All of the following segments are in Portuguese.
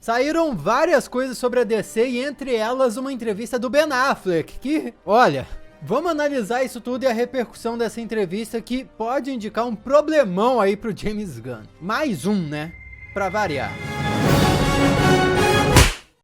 Saíram várias coisas sobre a DC e entre elas uma entrevista do Ben Affleck, que, olha, vamos analisar isso tudo e a repercussão dessa entrevista que pode indicar um problemão aí pro James Gunn. Mais um, né? Pra variar.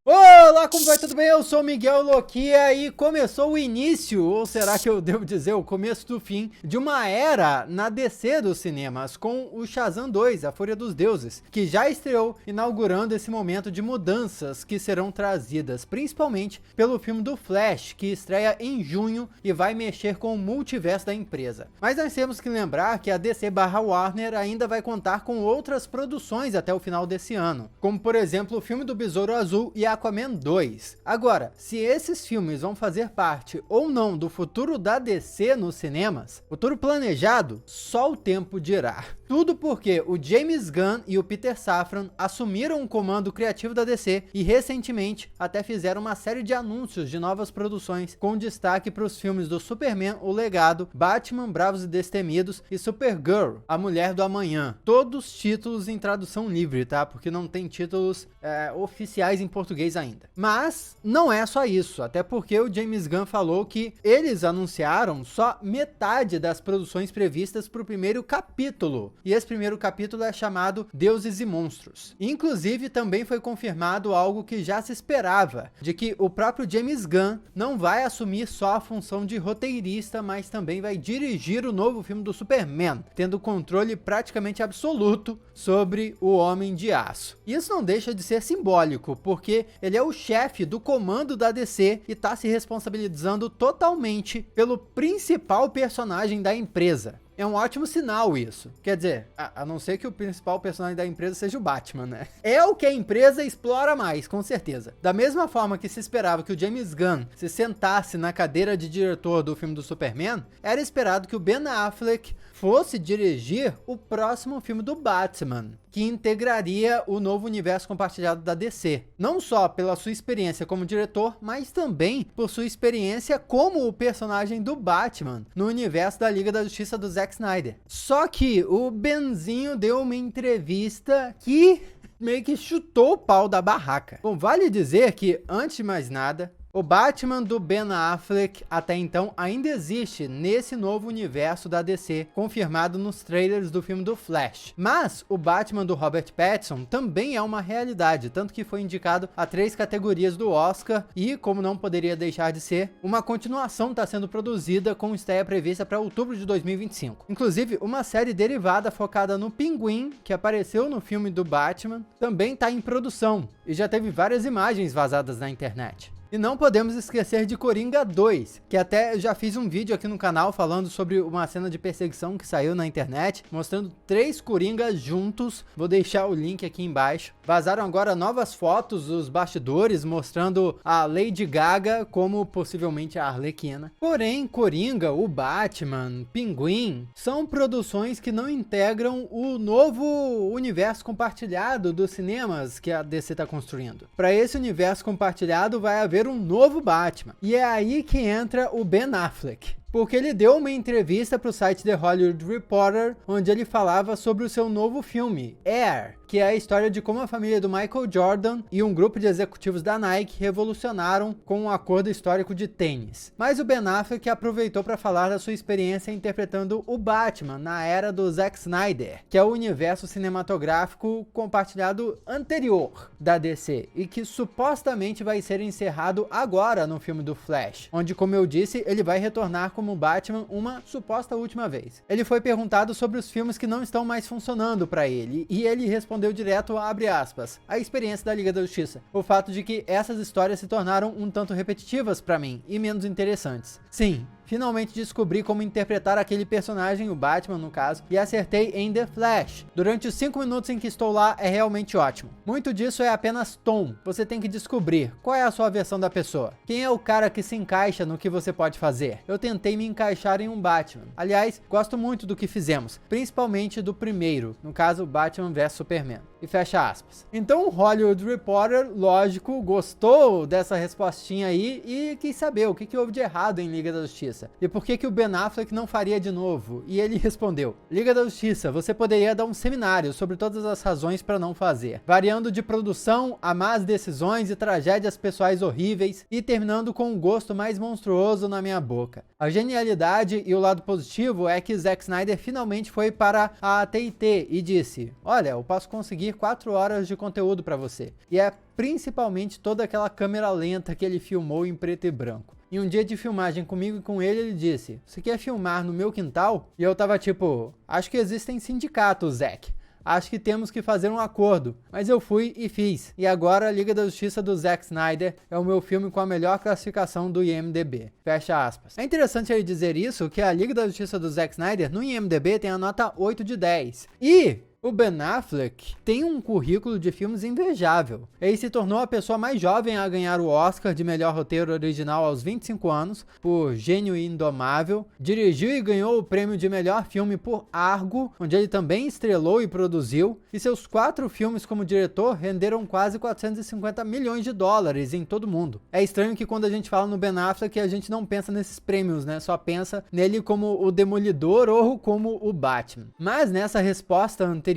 Olá, como vai? Tudo bem? Eu sou o Miguel Loquia e começou o início, ou será que eu devo dizer o começo do fim, de uma era na DC dos cinemas, com o Shazam 2, A Fúria dos Deuses, que já estreou, inaugurando esse momento de mudanças que serão trazidas, principalmente pelo filme do Flash, que estreia em junho e vai mexer com o multiverso da empresa. Mas nós temos que lembrar que a DC/Warner ainda vai contar com outras produções até o final desse ano, como por exemplo o filme do Besouro Azul e Aquaman 2. Agora, se esses filmes vão fazer parte ou não do futuro da DC nos cinemas, futuro planejado, só o tempo dirá. Tudo porque o James Gunn e o Peter Safran assumiram o comando criativo da DC e recentemente até fizeram uma série de anúncios de novas produções com destaque para os filmes do Superman, O Legado, Batman, Bravos e Destemidos e Supergirl, A Mulher do Amanhã. Todos títulos em tradução livre, tá? Porque não tem títulos oficiais em português ainda. Mas não é só isso, até porque o James Gunn falou que eles anunciaram só metade das produções previstas para o primeiro capítulo. E esse primeiro capítulo é chamado Deuses e Monstros. Inclusive, também foi confirmado algo que já se esperava, de que o próprio James Gunn não vai assumir só a função de roteirista, mas também vai dirigir o novo filme do Superman, tendo controle praticamente absoluto sobre o Homem de Aço. Isso não deixa de ser simbólico, porque ele é o chefe do comando da DC e está se responsabilizando totalmente pelo principal personagem da empresa. É um ótimo sinal isso. Quer dizer, a não ser que o principal personagem da empresa seja o Batman, né? É o que a empresa explora mais, com certeza. Da mesma forma que se esperava que o James Gunn se sentasse na cadeira de diretor do filme do Superman, era esperado que o Ben Affleck fosse dirigir o próximo filme do Batman, que integraria o novo universo compartilhado da DC. Não só pela sua experiência como diretor, mas também por sua experiência como o personagem do Batman no universo da Liga da Justiça do Zack Snyder. Só que o Benzinho deu uma entrevista que meio que chutou o pau da barraca. Bom, vale dizer que, antes de mais nada, o Batman do Ben Affleck até então ainda existe nesse novo universo da DC, confirmado nos trailers do filme do Flash. Mas o Batman do Robert Pattinson também é uma realidade, tanto que foi indicado a 3 categorias do Oscar e, como não poderia deixar de ser, uma continuação está sendo produzida com estreia prevista para outubro de 2025. Inclusive, uma série derivada focada no Pinguim, que apareceu no filme do Batman, também está em produção e já teve várias imagens vazadas na internet. E não podemos esquecer de Coringa 2, que até eu já fiz um vídeo aqui no canal falando sobre uma cena de perseguição que saiu na internet, mostrando 3 Coringas juntos. Vou deixar o link aqui embaixo. Vazaram agora novas fotos dos bastidores, mostrando a Lady Gaga como possivelmente a Arlequina. Porém, Coringa, o Batman, Pinguim, são produções que não integram o novo universo compartilhado dos cinemas que a DC está construindo. Para esse universo compartilhado vai haver um novo Batman. E é aí que entra o Ben Affleck, porque ele deu uma entrevista para o site The Hollywood Reporter, onde ele falava sobre o seu novo filme, Air, que é a história de como a família do Michael Jordan e um grupo de executivos da Nike revolucionaram com um acordo histórico de tênis. Mas o Ben Affleck aproveitou para falar da sua experiência interpretando o Batman na era do Zack Snyder, que é o universo cinematográfico compartilhado anterior da DC e que supostamente vai ser encerrado agora no filme do Flash, onde, como eu disse, ele vai retornar como Batman uma suposta última vez. Ele foi perguntado sobre os filmes que não estão mais funcionando para ele e ele respondeu direto, abre aspas, a experiência da Liga da Justiça. O fato de que essas histórias se tornaram um tanto repetitivas para mim e menos interessantes. Sim, finalmente descobri como interpretar aquele personagem, o Batman no caso, e acertei em The Flash. Durante os 5 minutos em que estou lá é realmente ótimo. Muito disso é apenas tom. Você tem que descobrir qual é a sua versão da pessoa. Quem é o cara que se encaixa no que você pode fazer? Eu tentei me encaixar em um Batman. Aliás, gosto muito do que fizemos, principalmente do primeiro, no caso Batman vs Superman. E fecha aspas. Então o Hollywood Reporter, lógico, gostou dessa respostinha aí e quis saber o que houve de errado em Liga da Justiça. Justiça? E por que o Ben Affleck não faria de novo? E ele respondeu: Liga da Justiça, você poderia dar um seminário sobre todas as razões para não fazer, variando de produção a más decisões e tragédias pessoais horríveis e terminando com um gosto mais monstruoso na minha boca. A genialidade e o lado positivo é que Zack Snyder finalmente foi para a AT&T e disse: olha, eu posso conseguir 4 horas de conteúdo para você. E é principalmente toda aquela câmera lenta que ele filmou em preto e branco. Em um dia de filmagem comigo e com ele disse: você quer filmar no meu quintal? E eu tava tipo: acho que existem sindicatos, Zack. Acho que temos que fazer um acordo. Mas eu fui e fiz. E agora a Liga da Justiça do Zack Snyder é o meu filme com a melhor classificação do IMDb. Fecha aspas. É interessante aí dizer isso, que a Liga da Justiça do Zack Snyder no IMDb tem a nota 8 de 10. E o Ben Affleck tem um currículo de filmes invejável. Ele se tornou a pessoa mais jovem a ganhar o Oscar de melhor roteiro original aos 25 anos por Gênio Indomável. Dirigiu e ganhou o prêmio de melhor filme por Argo, onde ele também estrelou e produziu. E seus 4 filmes como diretor renderam quase 450 milhões de dólares em todo o mundo. É estranho que quando a gente fala no Ben Affleck a gente não pensa nesses prêmios, né? Só pensa nele como o Demolidor ou como o Batman. Mas nessa resposta anterior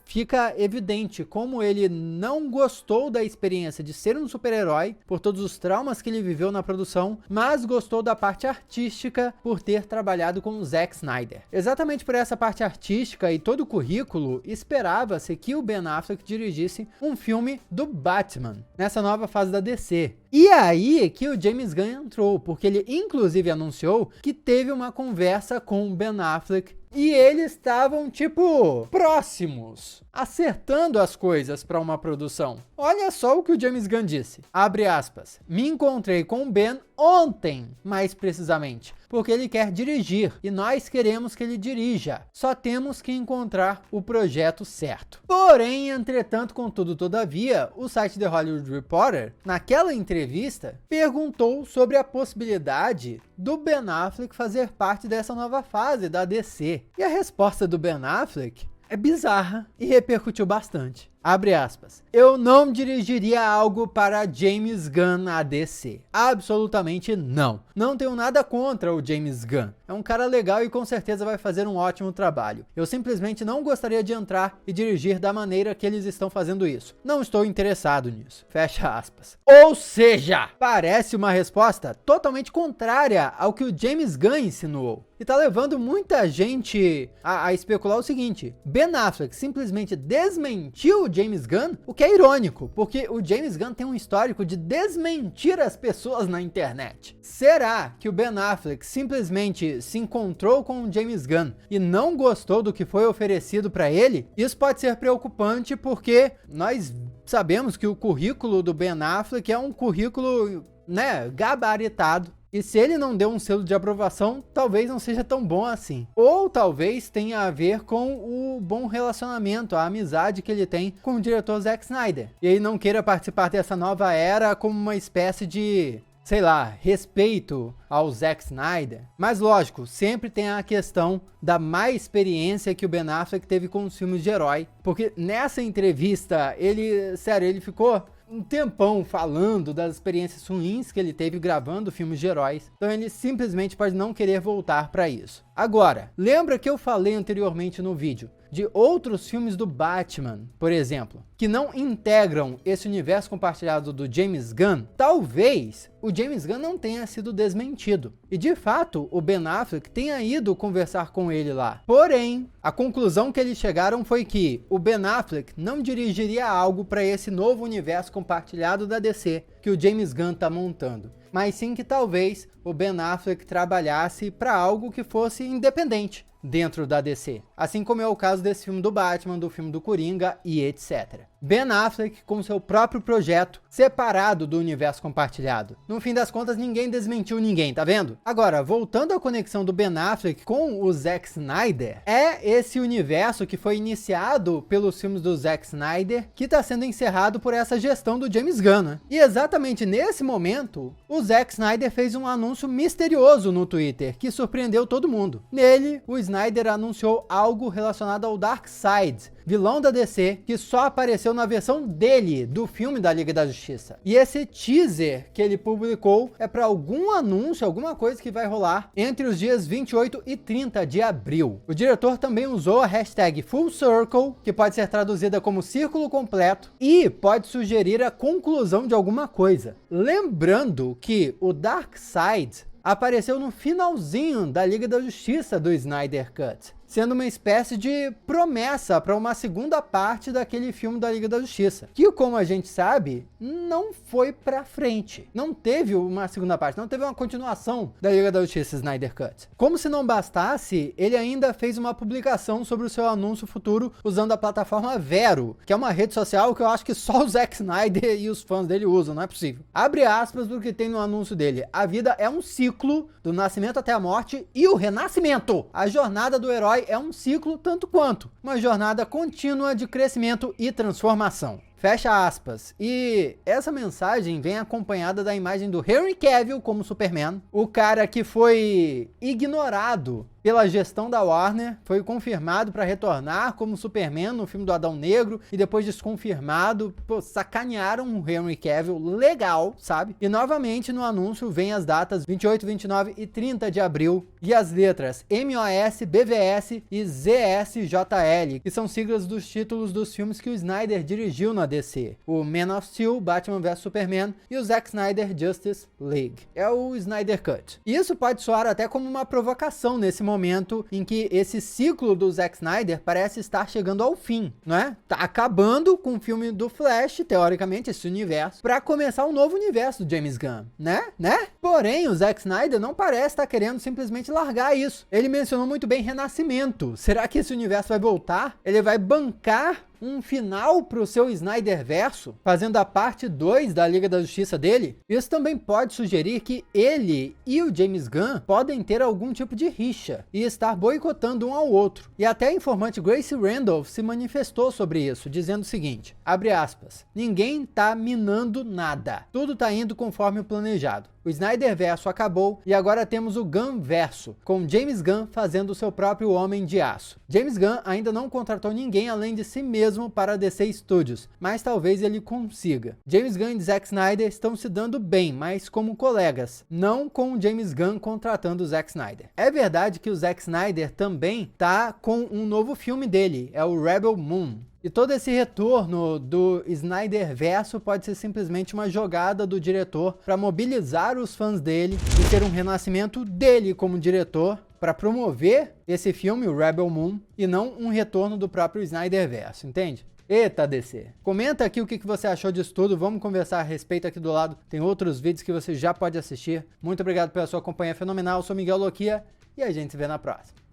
fica evidente como ele não gostou da experiência de ser um super-herói por todos os traumas que ele viveu na produção, mas gostou da parte artística por ter trabalhado com o Zack Snyder. Exatamente por essa parte artística e todo o currículo, esperava-se que o Ben Affleck dirigisse um filme do Batman nessa nova fase da DC. E aí que o James Gunn entrou, porque ele inclusive anunciou que teve uma conversa com o Ben Affleck e eles estavam, tipo, próximos, acertando as coisas para uma produção. Olha só o que o James Gunn disse, abre aspas: me encontrei com o Ben ontem, mais precisamente, porque ele quer dirigir e nós queremos que ele dirija. Só temos que encontrar o projeto certo. Porém, entretanto, contudo, todavia, o site The Hollywood Reporter, naquela entrevista, perguntou sobre a possibilidade do Ben Affleck fazer parte dessa nova fase da DC. E a resposta do Ben Affleck é bizarra e repercutiu bastante. Abre aspas: eu não dirigiria algo para James Gunn na DC. Absolutamente não. Não tenho nada contra o James Gunn. É um cara legal e com certeza vai fazer um ótimo trabalho. Eu simplesmente não gostaria de entrar e dirigir da maneira que eles estão fazendo isso. Não estou interessado nisso. Fecha aspas. Ou seja, parece uma resposta totalmente contrária ao que o James Gunn insinuou. E tá levando muita gente a especular o seguinte: Ben Affleck simplesmente desmentiu o James Gunn, o que é irônico, porque o James Gunn tem um histórico de desmentir as pessoas na internet. Será que o Ben Affleck simplesmente se encontrou com o James Gunn e não gostou do que foi oferecido para ele? Isso pode ser preocupante porque nós sabemos que o currículo do Ben Affleck é um currículo, né, gabaritado. E se ele não deu um selo de aprovação, talvez não seja tão bom assim. Ou talvez tenha a ver com o bom relacionamento, a amizade que ele tem com o diretor Zack Snyder. E ele não queira participar dessa nova era como uma espécie de, sei lá, respeito ao Zack Snyder. Mas lógico, sempre tem a questão da má experiência que o Ben Affleck teve com os filmes de herói. Porque nessa entrevista, ele ficou um tempão falando das experiências ruins que ele teve gravando filmes de heróis. Então ele simplesmente pode não querer voltar para isso. Agora, lembra que eu falei anteriormente no vídeo de outros filmes do Batman, por exemplo, que não integram esse universo compartilhado do James Gunn? Talvez o James Gunn não tenha sido desmentido. E de fato, o Ben Affleck tenha ido conversar com ele lá. Porém, a conclusão que eles chegaram foi que o Ben Affleck não dirigiria algo para esse novo universo compartilhado da DC que o James Gunn está montando, mas sim que talvez o Ben Affleck trabalhasse para algo que fosse independente dentro da DC, assim como é o caso desse filme do Batman, do filme do Coringa e etc. Ben Affleck com seu próprio projeto, separado do universo compartilhado. No fim das contas, ninguém desmentiu ninguém, tá vendo? Agora, voltando à conexão do Ben Affleck com o Zack Snyder, é esse universo que foi iniciado pelos filmes do Zack Snyder que tá sendo encerrado por essa gestão do James Gunn, né? E exatamente nesse momento, o Zack Snyder fez um anúncio misterioso no Twitter, que surpreendeu todo mundo. Nele, o Snyder Snyder anunciou algo relacionado ao Darkseid, vilão da DC, que só apareceu na versão dele, do filme da Liga da Justiça. E esse teaser que ele publicou é para algum anúncio, alguma coisa que vai rolar entre os dias 28 e 30 de abril. O diretor também usou a hashtag Full Circle, que pode ser traduzida como círculo completo, e pode sugerir a conclusão de alguma coisa. Lembrando que o Darkseid apareceu no finalzinho da Liga da Justiça do Snyder Cut, sendo uma espécie de promessa para uma segunda parte daquele filme da Liga da Justiça, que, como a gente sabe, não foi pra frente. Não teve uma segunda parte, não teve uma continuação da Liga da Justiça Snyder Cut. Como se não bastasse, ele ainda fez uma publicação sobre o seu anúncio futuro usando a plataforma Vero, que é uma rede social que eu acho que só o Zack Snyder e os fãs dele usam, não é possível. Abre aspas do que tem no anúncio dele: a vida é um ciclo, do nascimento até a morte e o renascimento. A jornada do herói é um ciclo tanto quanto uma jornada contínua de crescimento e transformação. Fecha aspas. E essa mensagem vem acompanhada da imagem do Henry Cavill como Superman, o cara que foi ignorado pela gestão da Warner, foi confirmado para retornar como Superman no filme do Adão Negro e depois desconfirmado. Pô, sacanearam o Henry Cavill legal, sabe? E novamente no anúncio vem as datas 28, 29 e 30 de abril e as letras MOS, BVS e ZSJL, que são siglas dos títulos dos filmes que o Snyder dirigiu na DC. O Man of Steel, Batman vs Superman e o Zack Snyder Justice League. É o Snyder Cut. E isso pode soar até como uma provocação nesse momento em que esse ciclo do Zack Snyder parece estar chegando ao fim, não é? Tá acabando com o filme do Flash, teoricamente, esse universo, para começar um novo universo do James Gunn, né? Porém, o Zack Snyder não parece estar querendo simplesmente largar isso. Ele mencionou muito bem renascimento. Será que esse universo vai voltar? Ele vai bancar um final para o seu Snyderverso, fazendo a parte 2 da Liga da Justiça dele? Isso também pode sugerir que ele e o James Gunn podem ter algum tipo de rixa e estar boicotando um ao outro. E até a informante Grace Randolph se manifestou sobre isso, dizendo o seguinte, abre aspas, ninguém tá minando nada, tudo tá indo conforme o planejado. O Snyderverso acabou e agora temos o Gunn-verso, com James Gunn fazendo o seu próprio Homem de Aço. James Gunn ainda não contratou ninguém além de si mesmo para a DC Studios, mas talvez ele consiga. James Gunn e Zack Snyder estão se dando bem, mas como colegas, não com o James Gunn contratando o Zack Snyder. É verdade que o Zack Snyder também tá com um novo filme dele, é o Rebel Moon. E todo esse retorno do Snyderverso pode ser simplesmente uma jogada do diretor para mobilizar os fãs dele e ter um renascimento dele como diretor para promover esse filme, o Rebel Moon, e não um retorno do próprio Snyderverso, entende? Eita, DC. Comenta aqui o que você achou disso tudo, vamos conversar a respeito aqui do lado. Tem outros vídeos que você já pode assistir. Muito obrigado pela sua companhia fenomenal, eu sou Miguel Loquia e a gente se vê na próxima.